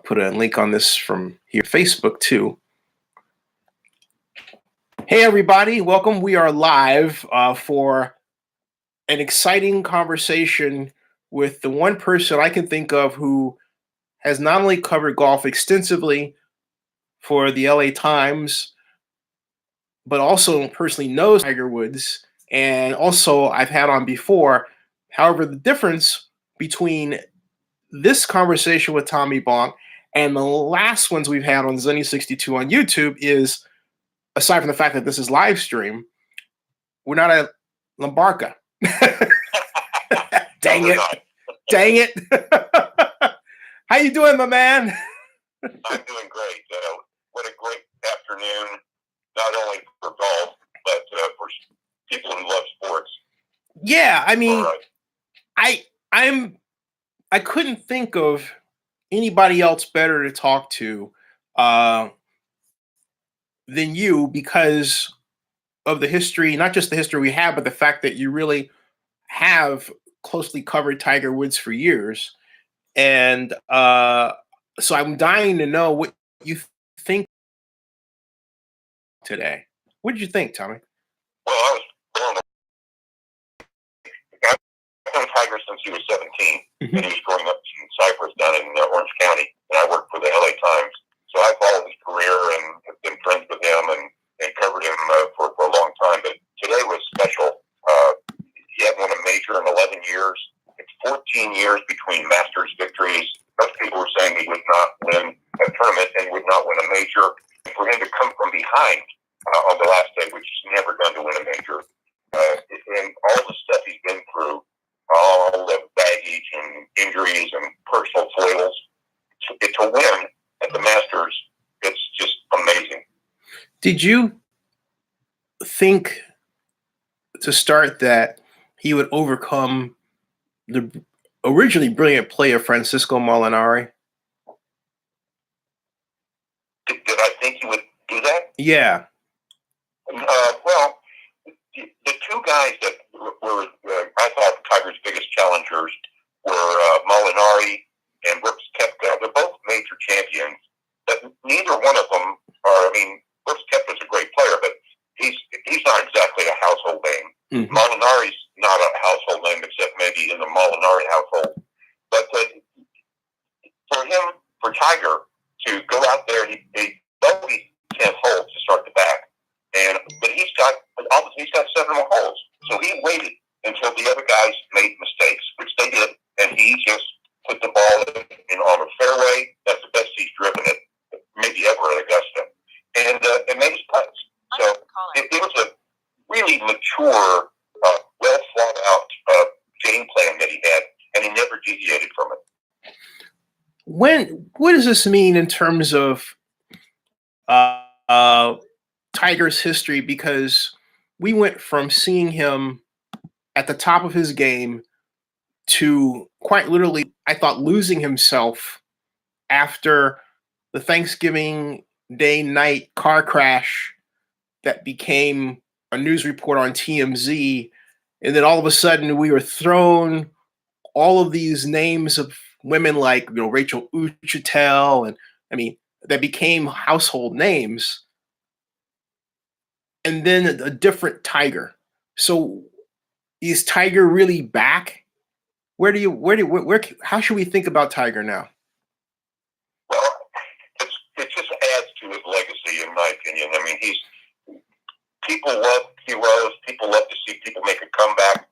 put a link on this from here, Facebook too. Hey everybody, welcome. We are live for an exciting conversation with the one person I can think of who has not only covered golf extensively for the LA Times, but also personally knows Tiger Woods, and also I've had on before. However, the difference between this conversation with Tommy Bonk and the last ones we've had on Zenny62 on YouTube is, aside from the fact that this is live stream, we're not at Lambarca. Dang it. Dang it. How you doing, my man? I'm doing great. What a great afternoon, not only for golf, but for people who love sports. Yeah, I mean, I couldn't think of anybody else better to talk to than you, because of the history, not just the history we have, but the fact that you really have closely covered Tiger Woods for years. And so I'm dying to know what you think today. What did you think, Tommy? Well, I was born. I've known Tiger since he was 17, and he was growing up in Cypress down in Orange County, and I worked for the LA Times. So I followed his career and have been friends with him and covered him for a long time. But today was special. He hadn't won a major in 11 years. It's 14 years between Masters victories. Most people were saying he would not win a tournament and would not win a major. And for him to come from behind on the last day, which he's never done to win a major, and all the stuff he's been through, all the baggage and injuries and personal foibles, to win at the Masters, it's just amazing. Did you think to start that he would overcome the originally brilliant play of Francisco Molinari? Did I think he would do that? Yeah. Well, the two guys that were, I thought, Tiger's biggest challengers were Molinari and Brooks Koepka. They're both major champions, but neither one of them are. I mean, Brooks Koepka's a great player, but he's not exactly a household name. Mm-hmm. Molinari's not a household name, except maybe in the Molinari household. But for Tiger to go out there, he only 10 holes to start the back, but he's got 7 more holes. So he waited until the other guys made mistakes, which they did, and he just put the ball in on a fairway. That's the best he's driven it, maybe ever at Augusta, and made his putts. So it was a really mature, well thought out game plan that he had, and he never deviated from it. What does this mean in terms of Tiger's history? Because we went from seeing him at the top of his game to quite literally, I thought, losing himself after the Thanksgiving Day night car crash that became a news report on TMZ. And then all of a sudden we were thrown all of these names of women like, Rachel Uchitel, and I mean, that became household names. And then a different Tiger. So is Tiger really back? Where how should we think about Tiger now? Well, it just adds to his legacy, in my opinion. I mean, people love heroes. People love to see people make a comeback.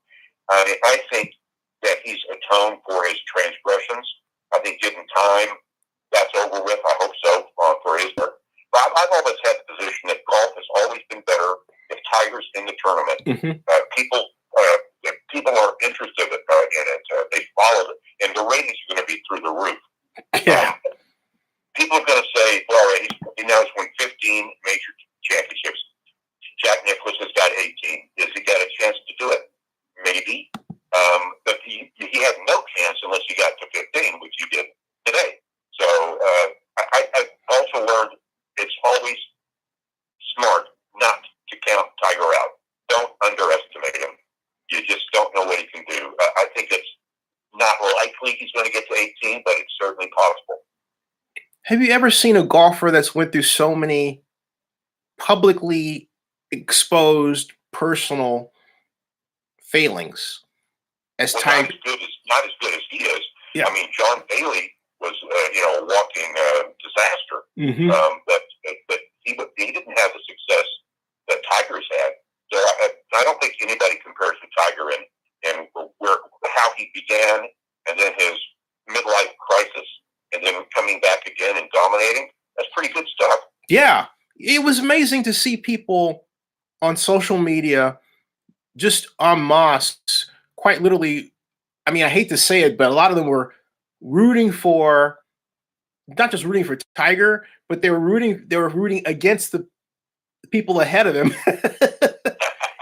I think that he's atoned for his transgressions. I think given time, that's over with. I hope so for his part. But I've always had the position that golf has always been better if Tiger's in the tournament. Mm-hmm. People are interested in it. They follow it, and the ratings are going to be through the roof. Yeah. People are going to say, well, he now has won 15 major championships. Jack Nicklaus has got 18. Has he got a chance to do it? Maybe. But he had no chance unless he got to 15, which he did today. So I've also learned it's always smart not to count Tiger out. Don't underestimate him. You just don't know what he can do. I think it's not likely he's going to get to 18, but it's certainly possible. Have you ever seen a golfer that's went through so many publicly exposed personal failings as Well, Tiger? not as good as he is. Yeah. I mean, John Bailey was a walking disaster. Mm-hmm. But he didn't have the success that Tiger's had. So I don't think anybody compares to Tiger in how he began, and then his midlife crisis, and then coming back again and dominating. That's pretty good stuff. Yeah. It was amazing to see people on social media just en masse, quite literally. I mean, I hate to say it, but a lot of them were rooting for, not just rooting for Tiger, but they were rooting against the people ahead of him.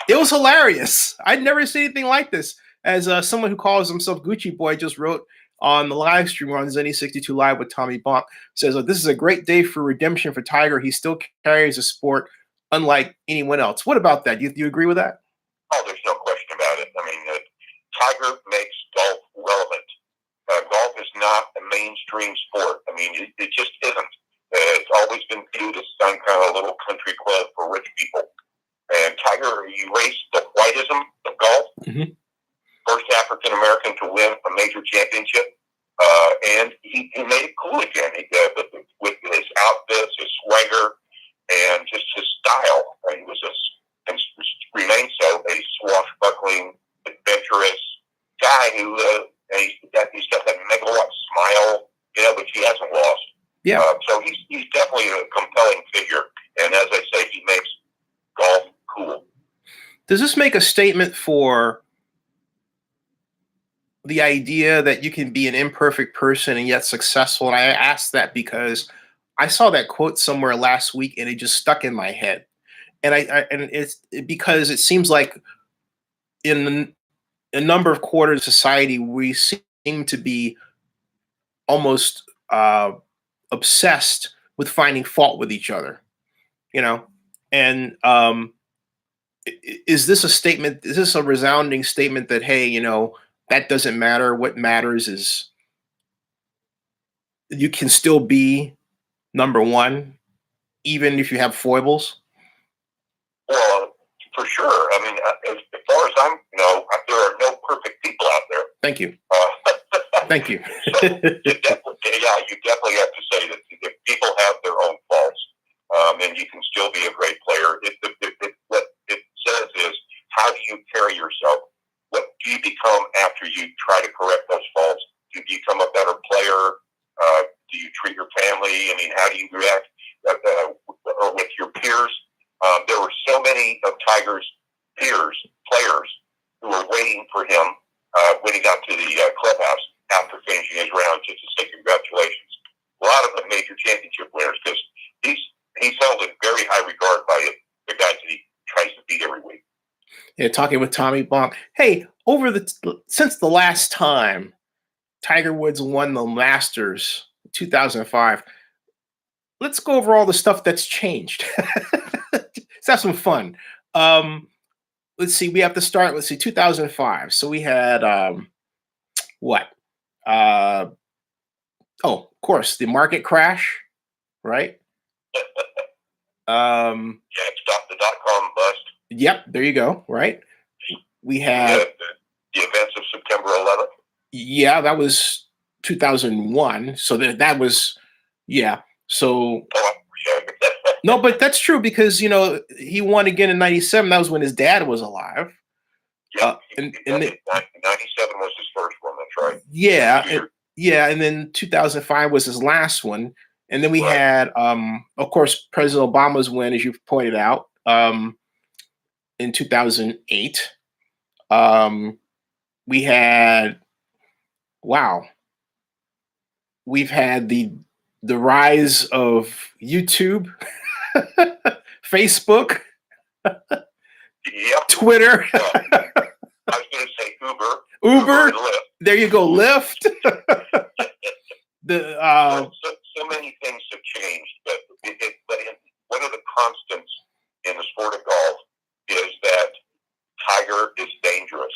It was hilarious. I'd never seen anything like this. As someone who calls himself Gucci Boy just wrote on the live stream on Zenny62 Live with Tommy Bonk, says, this is a great day for redemption for Tiger. He still carries the sport unlike anyone else. What about that? Do you agree with that? Oh, there's no question about it. I mean, Tiger makes golf relevant. Golf is not a mainstream sport. I mean, it just isn't. It's always been viewed as some kind of little country club for rich people. And Tiger erased the whiteism of golf. Mm-hmm. First African American to win a major championship. And he made it cool again. With his outfits, his swagger, and just his style. He was and remains so a swashbuckling, adventurous guy who he's got that megawatt smile, which he hasn't lost. Yeah. So he's definitely a compelling figure, and as I say, he makes golf cool. Does this make a statement for the idea that you can be an imperfect person and yet successful? And I asked that because I saw that quote somewhere last week and it just stuck in my head. And it's because it seems like in a number of quarters of society, we seem to be almost obsessed with finding fault with each other, and is this a statement? Is this a resounding statement that, hey, that doesn't matter. What matters is you can still be number one, even if you have foibles? Well, for sure. I mean, as far as I know, there are no perfect people out there. Thank you. Thank you. So you definitely have to say that people have their own faults, and you can still be a great player. What it says is, how do you carry yourself? What do you become after you try to correct those faults? Do you become a better player? Do you treat your family? I mean, how do you react with your peers? There were so many of Tiger's players, who were waiting for him when he got to the clubhouse after finishing his round, just to say congratulations. A lot of them major championship winners, because he's held in very high regard by the guys that he tries to beat every week. Yeah, talking with Tommy Bonk. Hey, since the last time Tiger Woods won the Masters, 2005, let's go over all the stuff that's changed. Let's have some fun. Let's see. We have to start. Let's see. 2005. So we had what? Of course, the market crash, right? Yeah, stop the .com bust. Yep, there you go. Right. We had the events of September 11th. Yeah, that was 2001. So that was, yeah. So no, but that's true because he won again in '97. That was when his dad was alive. Yeah, and 97 was his first one. That's right. Yeah, and then 2005 was his last one, and then we had, of course, President Obama's win, as you've pointed out, in 2008. We had, wow, we've had the rise of YouTube, Facebook, Twitter. I was going to say Uber. There you go, Lyft. So many things have changed, but one of the constants in the sport of golf is that Tiger is dangerous.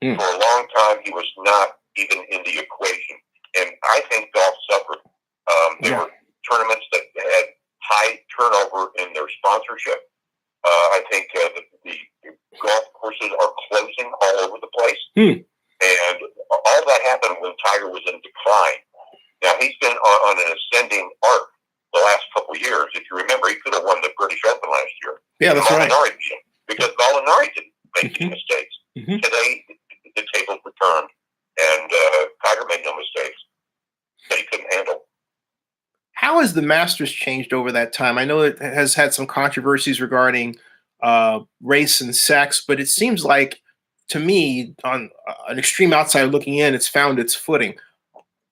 For a long time, he was not even in the equation, and I think golf suffered. They were tournaments that had high turnover in their sponsorship. I think the golf courses are closing all over the place. And all that happened when Tiger was in decline. Now, he's been on an ascending arc the last couple of years. If you remember, he could have won the British Open last year. Yeah, that's right. Molinari beat him because Molinari didn't make any mistakes. Today, the tables were turned, and Tiger made no mistakes that he couldn't handle. How has the Masters changed over that time? I know it has had some controversies regarding race and sex, but it seems like, to me, on an extreme outsider looking in, it's found its footing.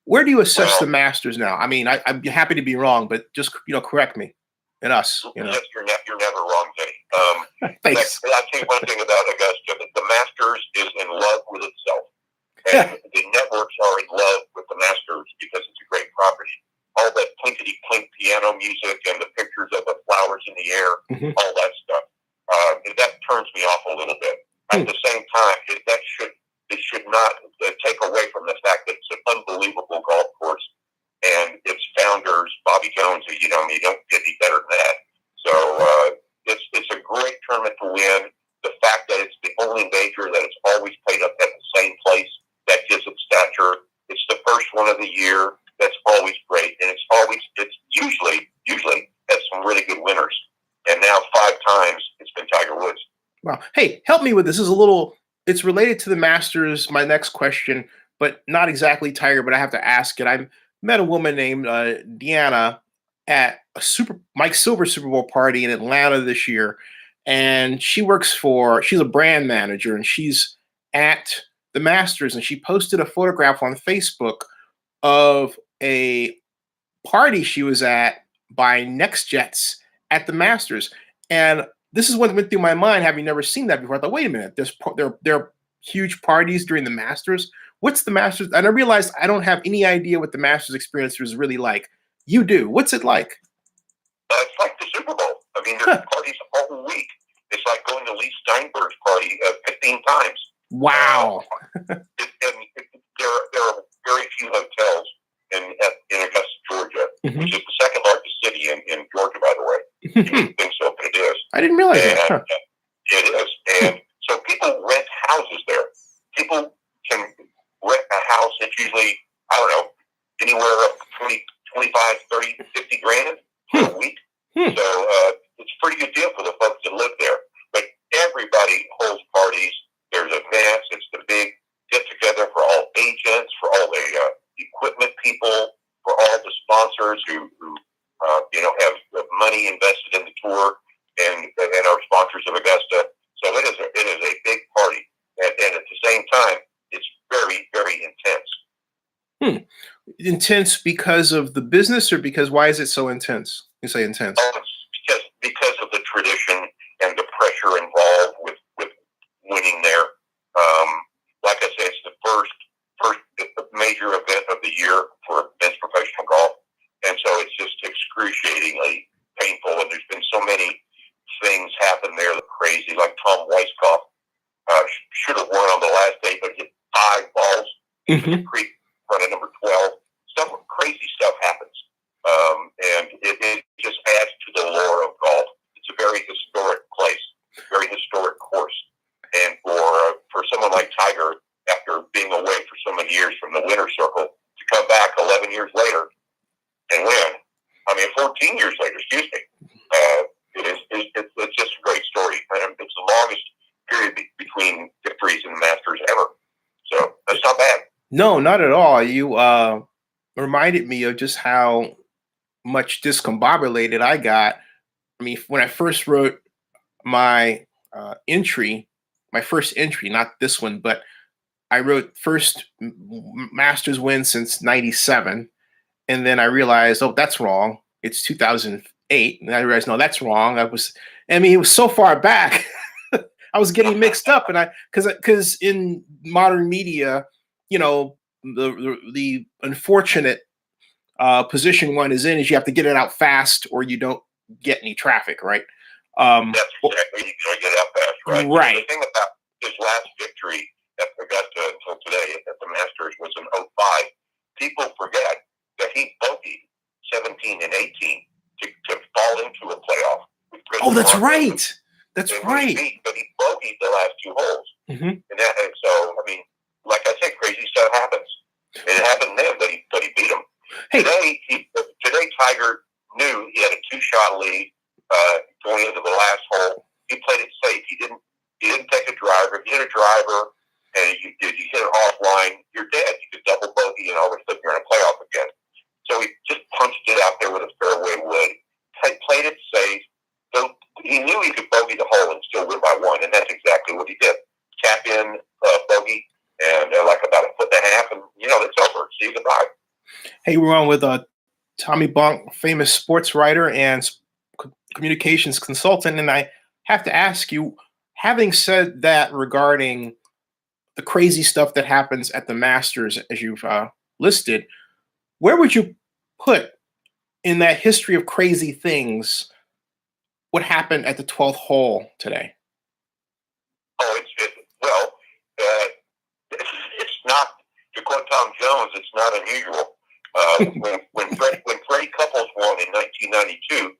Where do you assess the Masters now? I mean, I'm happy to be wrong, but just correct me and us. Yes, you're never wrong, Jenny. Thanks. I'll tell you one thing about Augusta: the Masters is in love with itself, and the networks are in love with the Masters because it's a great property. All that plinkety-plink piano music and the pictures of the flowers in the air, all that stuff. That turns me off a little bit. At the same time, it should not take away from the fact that it's an unbelievable golf course and its founders, Bobby Jones, you don't get any better than that. So it's a great tournament to win. The fact that it's the only major that it's always played up at the same place, that gives it stature. It's the first one of the year. That's always great, and it's usually has some really good winners. And now 5 times it's been Tiger Woods. Wow. Hey, help me with this. It's related to the Masters, my next question, but not exactly Tiger, but I have to ask it. I met a woman named Deanna at a Mike Silver Super Bowl party in Atlanta this year, and she's a brand manager, and she's at the Masters, and she posted a photograph on Facebook of a party she was at by NextJets at the Masters. And this is what went through my mind, having never seen that before. I thought, wait a minute, there are huge parties during the Masters. What's the Masters? And I realized I don't have any idea what the Masters experience was really like. You do. What's it like? It's like the Super Bowl. I mean, there's parties all week. It's like going to Lee Steinberg's party 15 times. Wow. And there are very few hotels in Augusta, Georgia, which is the second largest city in Georgia, by the way. You wouldn't think so, but it is. I didn't realize that. Huh. It is. And so people rent houses there. People can rent a house that's usually, I don't know, anywhere up to 20, 25, 30, 50 grand for a week. So it's a pretty good deal for the folks that live there. But everybody holds parties. There's events. It's the big get-together for all agents, for all the equipment people, for all the sponsors who have money invested in the tour and are sponsors of Augusta. So it is a big party, and at the same time, it's very, very intense. Intense because of the business, or why is it so intense? You say intense. Because of the tradition and the pressure involved with winning there. Like I say, it's the first major event of the year for men's professional golf, and so it's just excruciatingly painful. And there's been so many things happen there that are crazy, like Tom Weisskopf should have won on the last day, but hit 5 balls into the creek in front of number 12. Crazy stuff happens, and it just adds to the lore of golf. It's a very historic place, very historic course, and for someone like Tiger, after being away for so many years from the winner's circle, to come back 11 years later and win. 14 years later, excuse me. It's just a great story. And it's the longest period between victories in the Masters ever. So that's not bad. No, not at all. You reminded me of just how much discombobulated I got. I mean, when I first wrote my first entry, not this one, but I wrote first Masters win since '97. And then I realized, oh, that's wrong. It's 2008. And I realized, no, that's wrong. It was so far back. I was getting mixed up. And because in modern media, the unfortunate position one is in is you have to get it out fast or you don't get any traffic, right? That's exactly. You gotta get it out fast, right? Right. The thing about his last victory at Augusta until today at the Masters was in '05. People forget that he bogeyed 17, and 18 to fall into a playoff. Oh, that's right. That's right. But he bogeyed the last 2 holes. Mm-hmm. And so, I mean, like I said, crazy stuff happens. And it happened then, but he beat him. Hey. Today, Tiger knew he had a 2-shot lead going into the last hole. He played it safe. He didn't take a driver. If you hit a driver and you hit it offline, you're dead. You could double bogey and all of a sudden you're in a playoff again. So he just punched it out there with a fairway wood. Played it safe. So he knew he could bogey the hole and still win by 1, and that's exactly what he did. Tap in, bogey, and like about 1.5 foot, and it's over. See you, goodbye. Hey, we're on with Tommy Bonk, famous sports writer and communications consultant, and I have to ask you, having said that regarding the crazy stuff that happens at the Masters, as you've listed, where would you put in that history of crazy things what happened at the 12th hole today? Oh, it's not, to quote Tom Jones, it's not unusual. When Brady Couples won in 1992,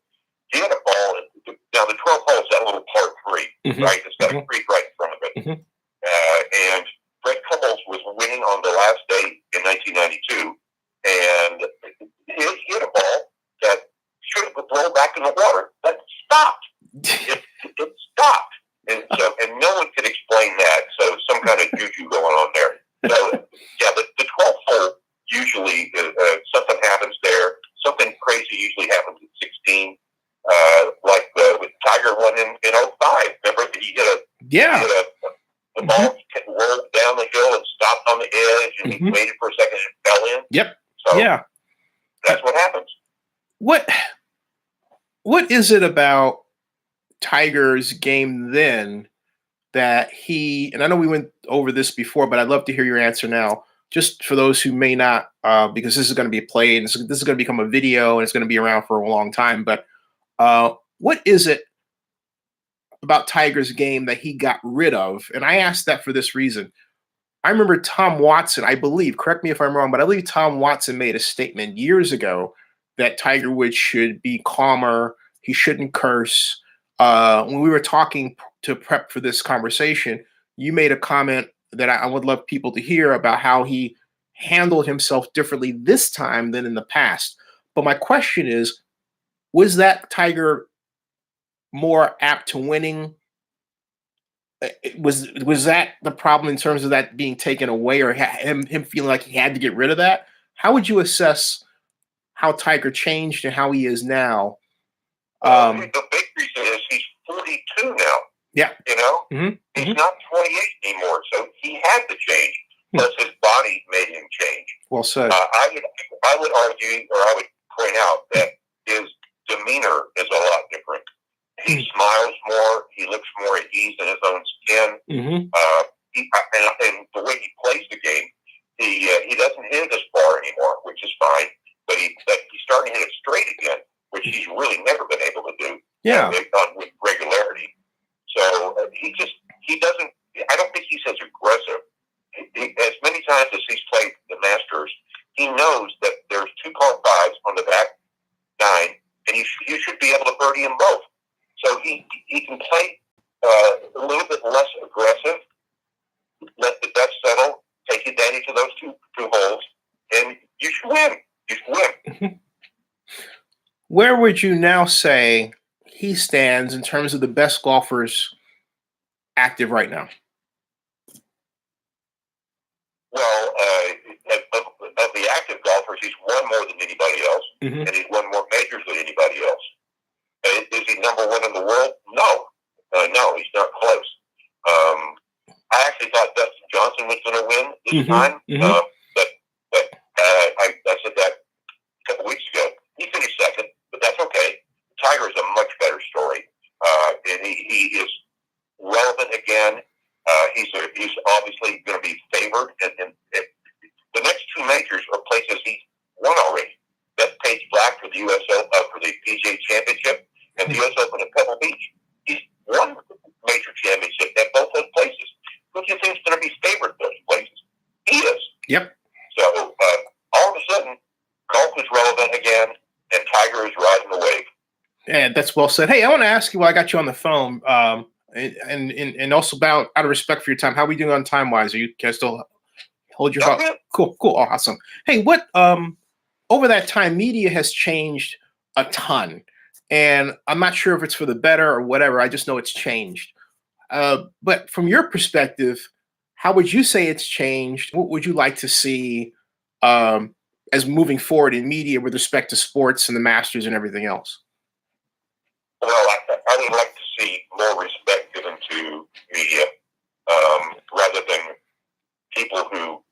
he had a ball. Now, the 12th hole is that little par 3, mm-hmm. right? It's got a creek right in front of it. Mm-hmm. And Brady Couples was winning on the last day in 1992, and he hit a ball that should have rolled back in the water, but stopped. It stopped. And no one could explain that. So some kind of juju going on there. So yeah, the 12th hole usually something happens there. Something crazy usually happens at 16. Like with Tiger won in 05. Remember he hit the ball rolled down the hill and stopped on the edge, and he waited for a second and fell in. Yep. So yeah, that's what happens. What is it about Tiger's game then that he, and I know we went over this before, but I'd love to hear your answer now, just for those who may not, because this is going to be played, and this is going to become a video, and it's going to be around for a long time. But what is it about Tiger's game that he got rid of? And I asked that for this reason. I remember Tom Watson, I believe, correct me if I'm wrong, but I believe Tom Watson made a statement years ago that Tiger Woods should be calmer, he shouldn't curse. When we were talking to prep for this conversation, you made a comment that I would love people to hear about how he handled himself differently this time than in the past. But my question is, was that Tiger more apt to winning? Was that the problem in terms of that being taken away, or him feeling like he had to get rid of that? How would you assess how Tiger changed and how he is now? The big reason is he's 42 now. Yeah. He's not 28 anymore, so he had to change. Plus, his body made him change. Well said. I would argue, or I would point out that his demeanor is a lot different. He smiles more. He looks more at ease in his own skin. And the way he plays the game, he doesn't hit it as far anymore, which is fine. But he's starting to hit it straight again, which he's really never been able to do. Yeah. With regularity. So he doesn't. I don't think he's as aggressive. As many times as he's played the Masters, he knows that there's 2 par 5s on the back 9, and you should be able to birdie them both. So he can play a little bit less aggressive, let the dust settle, take advantage of those two holes, and you should win. You should win. Where would you now say he stands in terms of the best golfers active right now? Well, of the active golfers, he's won more than anybody else, and he's won more majors than anybody else. Is he number 1 in the world? No. No, he's not close. I actually thought Dustin Johnson was going to win this time, but I said that a couple weeks ago. He finished second, but that's okay. Tiger is a much better story, and he is relevant again. He's obviously going to be favored, and the next 2 majors are places he's won already. That's Paige Black for the U.S. For the PGA Championship and the U.S. Open at Pebble Beach. He's won major championship at both those places. Who do you think is going to be favored those places? He is. Yep. So all of a sudden, golf is relevant again. riding the wave. Yeah, that's well said. Hey, I want to ask you while I got you on the phone, and also about out of respect for your time, how are we doing on time wise? Are you can I still hold your thought? Cool, cool, awesome. Hey, what over that time, media has changed a ton, and I'm not sure if it's for the better or whatever. I just know it's changed. But from your perspective, how would you say it's changed? What would you like to see as moving forward in media with respect to sports and the Masters and everything else? Well, I would like to see more respect given to media rather than people who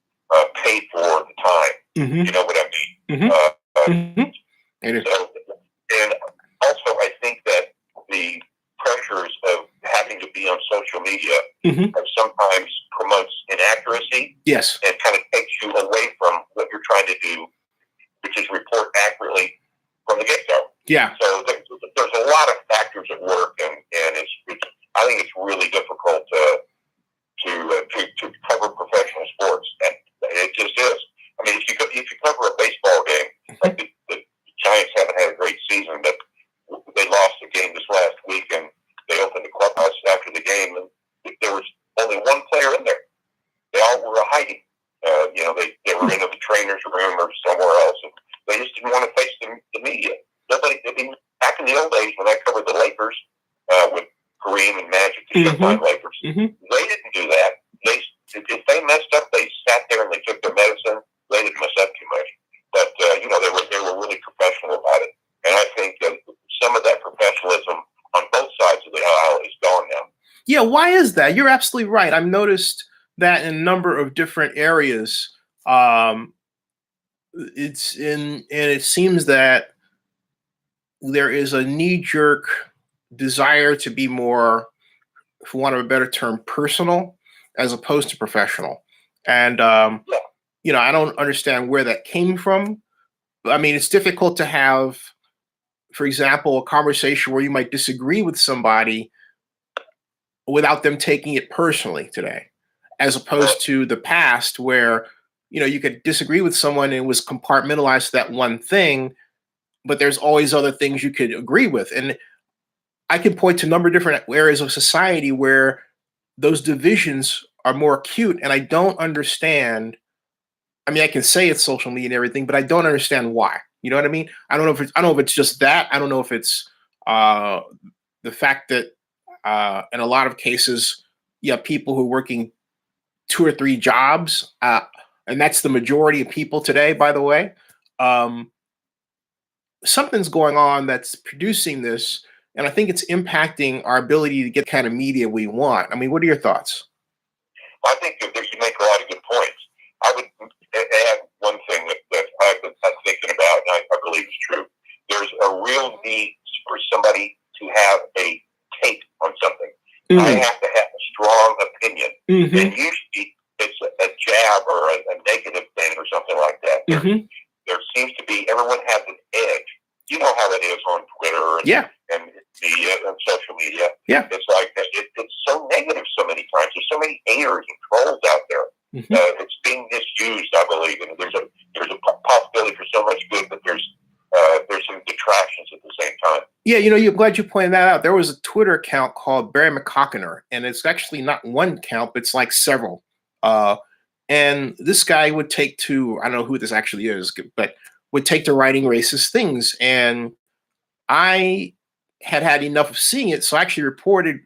pay for the time. Mm-hmm. You know what I mean? Mm-hmm. So, and also, I think that the pressures of having to be on social media sometimes promotes inaccuracy. Yes. And kind of takes you away from what you're trying to do, which is report accurately from the get-go. Yeah. So there's a lot of factors at work, and it's I think it's really difficult to cover professional sports, and it just is. I mean, if you cover a baseball game, like the Giants haven't had a great season, but they lost a game this last week, and they opened the clubhouse after the game, and there was only one player in there. They all were hiding. They were in the trainer's room or somewhere else, and they just didn't want to face the media. Nobody. I mean, back in the old days when I covered the Lakers with Kareem and Magic, the Showtime Lakers, they didn't do that. If they messed up, they sat there and they took their medicine. They didn't mess up too much, but they were really professional about it. And I think that some of that professionalism on both sides of the aisle is gone now. Yeah, why is that? You're absolutely right. I've noticed that in a number of different areas. It seems that there is a knee-jerk desire to be more, for want of a better term, personal as opposed to professional. And I don't understand where that came from. I mean, it's difficult to have, for example, a conversation where you might disagree with somebody without them taking it personally today, as opposed to the past where, you could disagree with someone and it was compartmentalized to that one thing, but there's always other things you could agree with. And I can point to a number of different areas of society where those divisions are more acute, and I don't understand. I mean, I can say it's social media and everything, but I don't understand why. You know what I mean? I don't know if it's just that. I don't know if it's the fact that in a lot of cases, you have people who are working 2 or 3 jobs, and that's the majority of people today, by the way. Something's going on that's producing this, and I think it's impacting our ability to get the kind of media we want. I mean, what are your thoughts? I think that you make a lot of good points. I would add one thing that I've been thinking about, and I believe is true. There's a real need for somebody to have a take on something. I have to have a strong opinion, and usually it's a jab or a negative thing or something like that. There seems to be, everyone has an edge. You know how it is on Twitter and media and social media. Yeah. It's like it's so negative so many times. There's so many haters and trolls out there. It's being misused, I believe, and there's a possibility for so much good, but there's some detractions at the same time. Yeah, you're glad you pointed that out. There was a Twitter account called Barry McCockiner, and it's actually not one account, but it's like several. And this guy would take to, I don't know who this actually is, but would take to writing racist things. And I had enough of seeing it, so I actually reported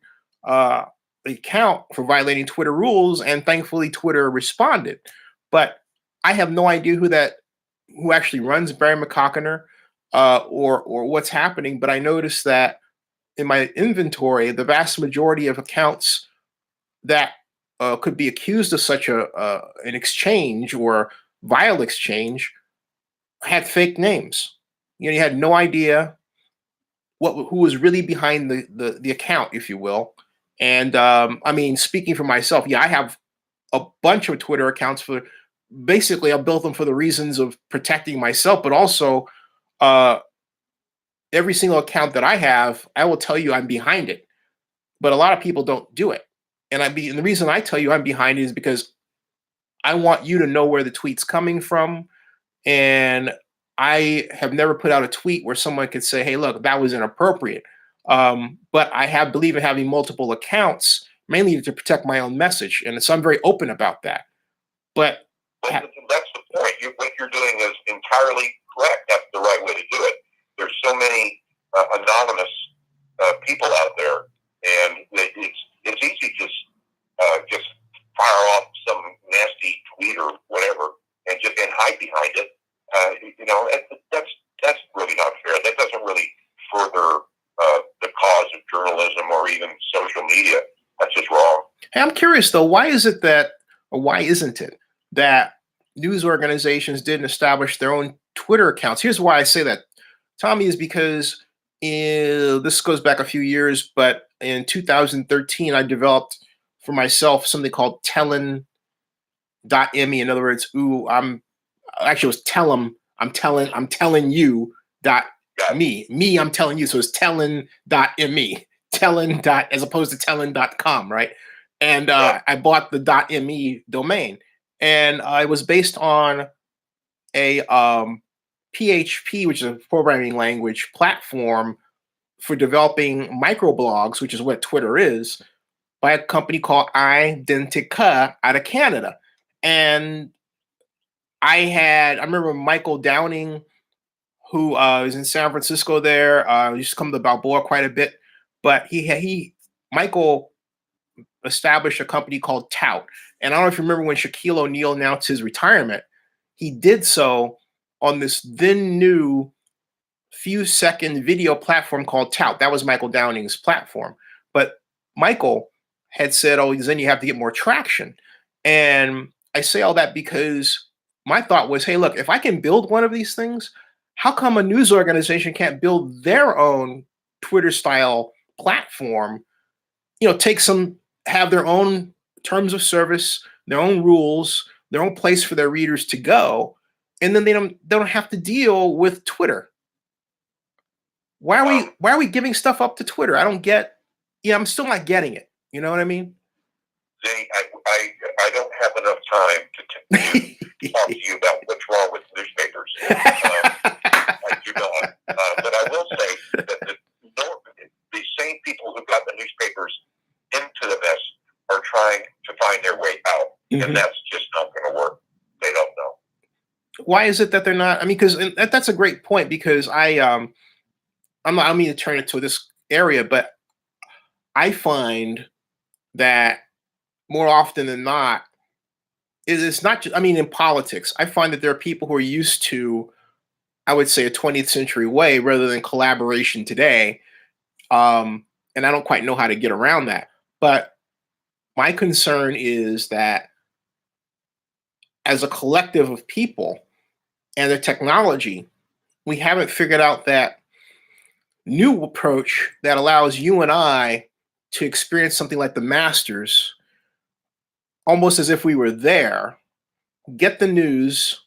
the account for violating Twitter rules, and thankfully Twitter responded. But I have no idea who actually runs Barry McCockiner or what's happening. But I noticed that in my inventory, the vast majority of accounts that could be accused of such an exchange or vile exchange had fake names. You had no idea who was really behind the account, if you will. And I mean, speaking for myself, I have a bunch of Twitter accounts for basically I built them for the reasons of protecting myself, but also every single account that I have, I will tell you I'm behind it. But a lot of people don't do it. And the reason I tell you I'm behind it is because I want you to know where the tweet's coming from. And I have never put out a tweet where someone could say, "Hey, look, that was inappropriate." But I believe in having multiple accounts, mainly to protect my own message, and so I'm very open about that. But that's the point. What you're doing is entirely correct. That's the right way to do it. There's so many anonymous people out there, and it's easy to just fire off some nasty tweet or whatever, and hide behind it. That's really not fair. That doesn't really further the cause of journalism or even social media. That's just wrong. Hey, I'm curious though, why isn't it that news organizations didn't establish their own Twitter accounts? Here's why I say that, Tommy, is because this goes back a few years, but in 2013, I developed for myself something called Tellin.me. In other words, it was Tellum. I'm telling you .me. I'm telling you. So it's Tellin.me. Tellin. As opposed to Tellin.com, right? And I bought the .me domain, and it was based on a PHP, which is a programming language platform for developing microblogs, which is what Twitter is, by a company called Identica out of Canada. And I remember Michael Downing, who is in San Francisco there, used to come to Balboa quite a bit, but Michael established a company called Tout. And I don't know if you remember when Shaquille O'Neal announced his retirement, he did so on this then new few-second video platform called Tout. That was Michael Downing's platform. But Michael had said, "Oh, then you have to get more traction." And I say all that because my thought was, hey, look, if I can build one of these things, how come a news organization can't build their own Twitter-style platform? Have their own terms of service, their own rules, their own place for their readers to go, and then they don't have to deal with Twitter. Why are we giving stuff up to Twitter? I don't get. I'm still not getting it. You know what I mean? Zane, I don't have enough time to talk to you about what's wrong with newspapers. I do not. But I will say that the same people who got the newspapers into the mess are trying to find their way out, and that's just not going to work. They don't know. Why is it that they're not? I mean, because that's a great point. Because I don't mean to turn it to this area, but I find that more often than not, it's not just, in politics, I find that there are people who are used to, I would say, a 20th century way rather than collaboration today. And I don't quite know how to get around that. But my concern is that as a collective of people and the technology, we haven't figured out that new approach that allows you and I to experience something like the Masters, almost as if we were there, get the news,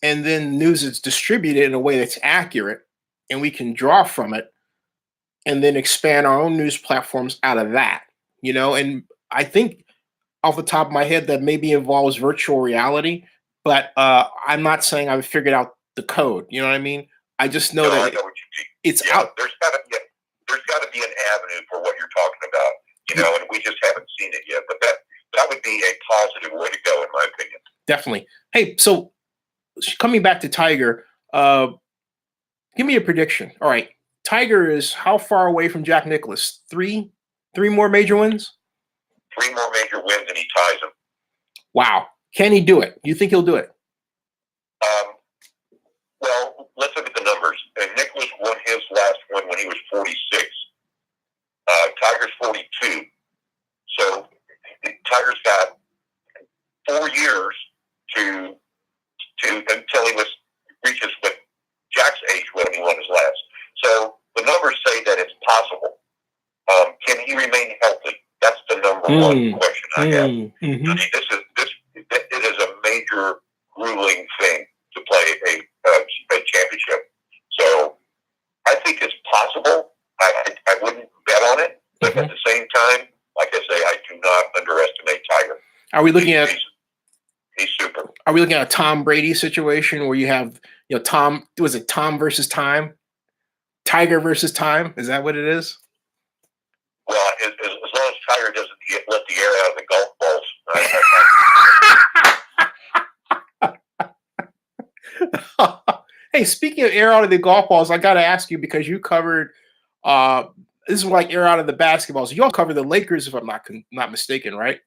and then news is distributed in a way that's accurate, and we can draw from it, and then expand our own news platforms out of that. And I think off the top of my head that maybe involves virtual reality, but I'm not saying I've figured out the code. You know what I mean? I just know that I know what you mean. It's out. There's got to be an avenue for what you're talking about, and we just haven't seen it yet. But that would be a positive way to go, in my opinion. Definitely. Hey, so coming back to Tiger, give me a prediction. All right, Tiger is how far away from Jack Nicklaus? Three more major wins? 3 more major wins, and he ties him. Wow. Can he do it? You think he'll do it? Well, let's look at the numbers. Nicklaus won his last one when he was 46. Tiger's 42. So Tiger's got 4 years to until he reaches what Jack's age when he won his last. So the numbers say that it's possible. Can he remain healthy? That's the number one question I have. Mm-hmm. I mean, it is a major grueling thing to play a championship. So I think it's possible. I wouldn't bet on it, but at the same time, like I say, I do not underestimate Tiger. Are we looking at? He's super. Are we looking at a Tom Brady situation where you have Tom, was it Tom versus Time? Tiger versus Time? Is that what it is? Well, as long as Tiger doesn't let the air out of the golf balls. Hey, speaking of air out of the golf balls, I got to ask you because you covered. This is like air out of the basketballs. You all covered the Lakers, if I'm not mistaken, right?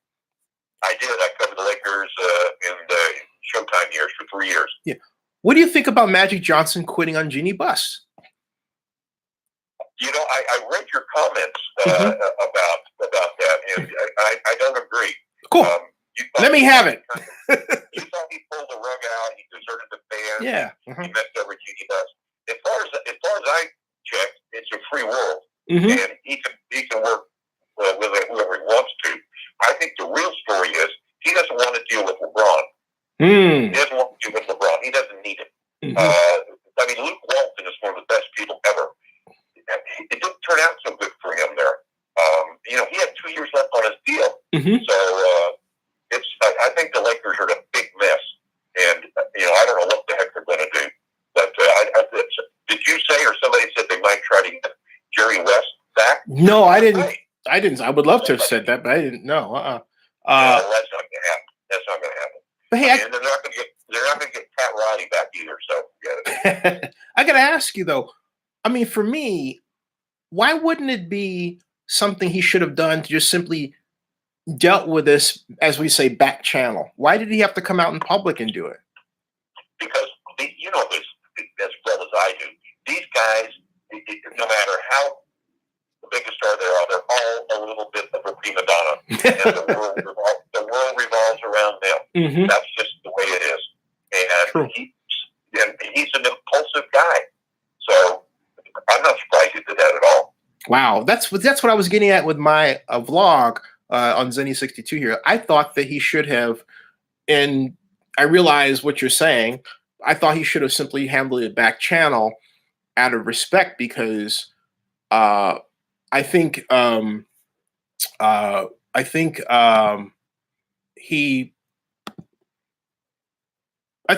I did. I covered the Lakers in the Showtime years for 3 years. Yeah. What do you think about Magic Johnson quitting on Jeannie Buss? I read your comments about that, and I don't agree. Cool. Let me have it. You thought he pulled the rug out. He deserted the fans. Yeah. He messed over Jeannie Buss. As far as I checked, it's a free world, Mm-hmm. and he can work with whoever he wants to. I think the real story is he doesn't want to deal with LeBron. He doesn't want to deal with LeBron. He doesn't need it. Mm-hmm. Luke Walton is one of the best people ever. It didn't turn out so good for him there. He had 2 years left on his deal. Mm-hmm. So I think the Lakers are in a big mess. And, I don't know what the heck they're going to do. But did you say, or somebody said they might try to get Jerry West back? No, I didn't. I didn't. I would love to have said that, but I didn't know. No, that's not going to happen. That's not going to happen. But hey, and they're not going to get Pat Riley back either. So yeah. I got to ask you though. I mean, for me, why wouldn't it be something he should have done to just simply dealt with this, as we say, back channel? Why did he have to come out in public and do it? Because you know this as well as I do. These guys, no matter how big a star they are, they're all a little bit of a prima donna, and the world revolves around them. Mm-hmm. That's just the way it is. And True. he's an impulsive guy. So I'm not surprised he did that at all. Wow, that's what I was getting at with my vlog on Zenny62 here. I thought that he should have, and I realize what you're saying. I thought he should have simply handled it back channel out of respect, because I think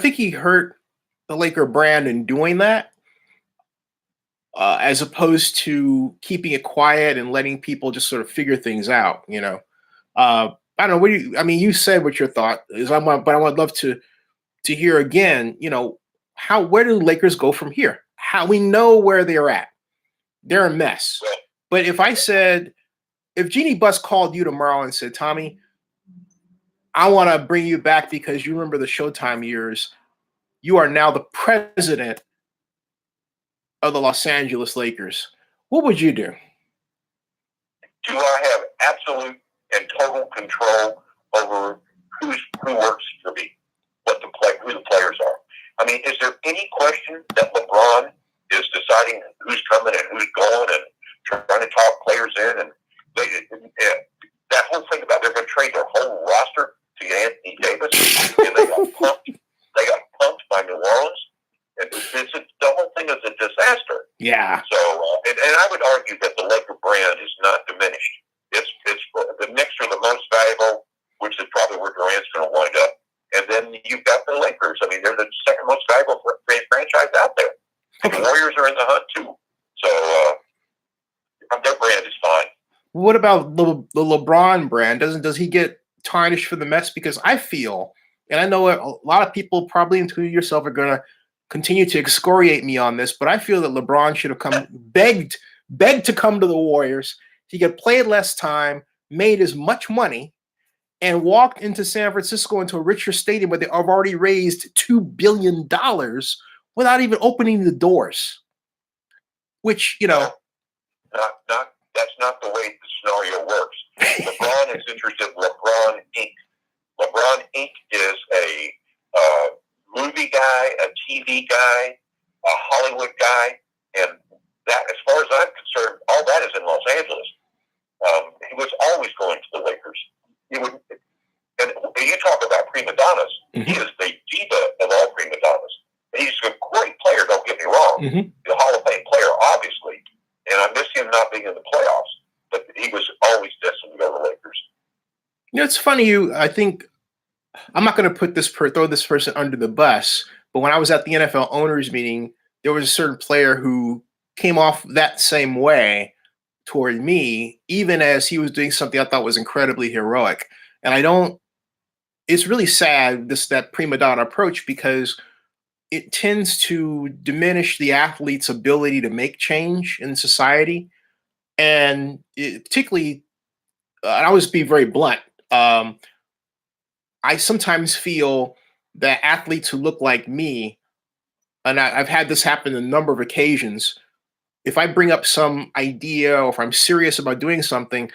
he hurt the Laker brand in doing that. As opposed to keeping it quiet and letting people just sort of figure things out, I don't know. You said what your thought is, but I would love to hear again. Where do the Lakers go from here? How we know where they're at? They're a mess. But if Jeannie Buss called you tomorrow and said, Tommy, I want to bring you back because you remember the Showtime years. You are now the president of the Los Angeles Lakers. What would you do? Do I have absolute and total control over who works for me, who the players are? I mean, is there any question that LeBron is deciding who's coming and who's going and trying to talk players in? And that whole thing about they're going to trade their whole roster to Anthony Davis, and they got pumped. They got pumped by New Orleans. And the whole thing is a disaster. Yeah. So, and I would argue that the Laker brand is not diminished. It's the Knicks are the most valuable, which is probably where Durant's going to wind up. And then you've got the Lakers. I mean, they're the second most valuable franchise out there. And the Warriors are in the hunt too. So their brand is fine. What about the LeBron brand? Does he get tarnished for the mess? Because I feel, and I know a lot of people, probably including yourself, are going to continue to excoriate me on this, but I feel that LeBron should have begged to come to the Warriors. He could play less time, made as much money, and walked into San Francisco into a richer stadium where they have already raised $2 billion without even opening the doors. Which, that's not the way the scenario works. LeBron is interested in LeBron Inc. LeBron Inc. is a movie guy, a TV guy, a Hollywood guy, and that, as far as I'm concerned, all that is in Los Angeles. He was always going to the Lakers. And you talk about prima donnas. Mm-hmm. He is the diva of all prima donnas. He's a great player, don't get me wrong. Mm-hmm. The Hall of Fame player, obviously, and I miss him not being in the playoffs, but he was always destined to go to the Lakers. It's funny. I think I'm not going to throw this person under the bus, But when I was at the NFL owners meeting, there was a certain player who came off that same way toward me, even as he was doing something I thought was incredibly heroic. And I don't, it's really sad, that PreMadonna approach, because it tends to diminish the athlete's ability to make change in society. And particularly, and I'll just be very blunt. I sometimes feel that athletes who look like me, and I've had this happen on a number of occasions, if I bring up some idea or if I'm serious about doing something,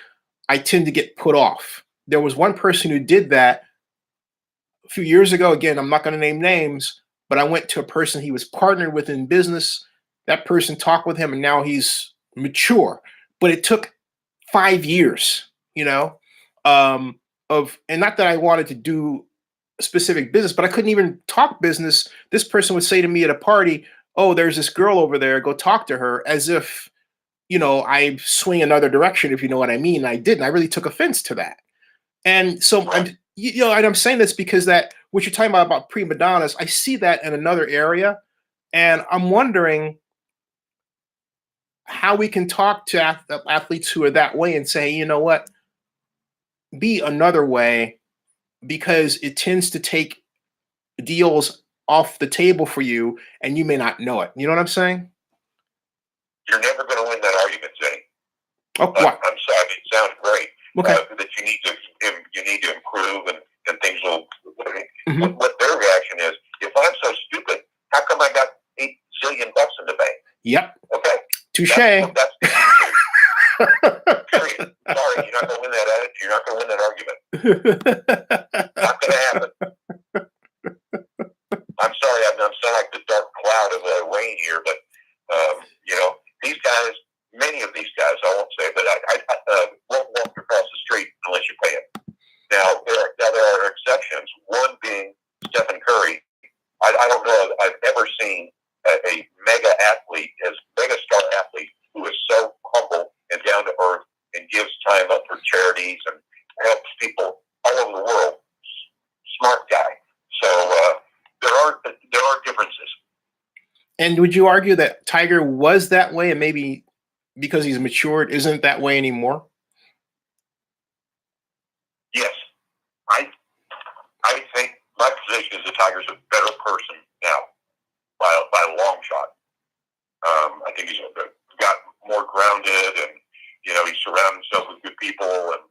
I tend to get put off. There was one person who did that a few years ago. Again, I'm not going to name names, but I went to a person he was partnered with in business. That person talked with him, and now he's mature. But it took 5 years, and not that I wanted to do a specific business, but I couldn't even talk business. This person would say to me at a party, "Oh, there's this girl over there. Go talk to her," as if, I swing another direction, if you know what I mean. I didn't. I really took offense to that. And so and I'm saying this because that what you're talking about PreMadonnas, I see that in another area, and I'm wondering how we can talk to athletes who are that way and say, you know what, be another way, because it tends to take deals off the table for you, and you may not know it. You know what I'm saying? You're never going to win that argument, Zenny. Oh, what? I'm sorry. It sounds great. Okay. That you need to improve and things will. What their reaction is, if I'm so stupid, how come I got $8 zillion in the bank? Yep. Okay. Touche. That's period. Sorry, you're not going to win that attitude. You're not going to win that argument. Not going to happen. I'm sorry. I'm sound like the dark cloud of rain here, but these guys, many of these guys, I won't say, but I won't walk across the street unless you pay them. Now there are exceptions. One being Stephen Curry. I don't know if I've ever seen a mega athlete, mega star athlete, who is so humble and down to earth and gives time up for charities and helps people all over the world. Smart guy. So there are differences. And would you argue that Tiger was that way, and maybe because he's matured, isn't that way anymore? Yes. I think my position is that Tiger's a better person now by a long shot. I think he's got more grounded, and he's surrounded himself with good people, and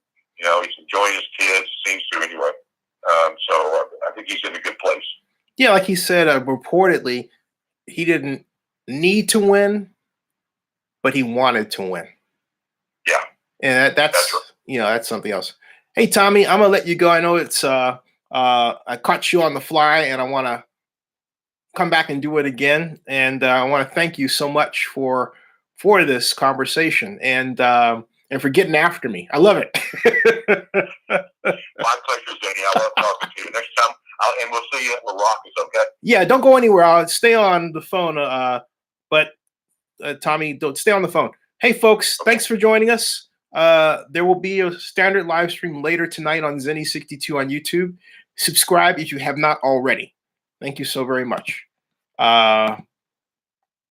he's enjoying his kids. Seems to anyway. So I think he's in a good place. Yeah, like he said, reportedly, he didn't need to win, but he wanted to win. Yeah, and that's right. That's something else. Hey, Tommy, I'm gonna let you go. I know it's I caught you on the fly, and I want to come back and do it again. And I want to thank you so much for this conversation and for getting after me. I love it. My pleasure, Danny. I love talking to you. Next time, and we'll see you at La Rockies, okay? Yeah, don't go anywhere. I'll stay on the phone. But Tommy, don't stay on the phone. Hey, folks, thanks for joining us. There will be a standard live stream later tonight on Zenny62 on YouTube. Subscribe if you have not already. Thank you so very much.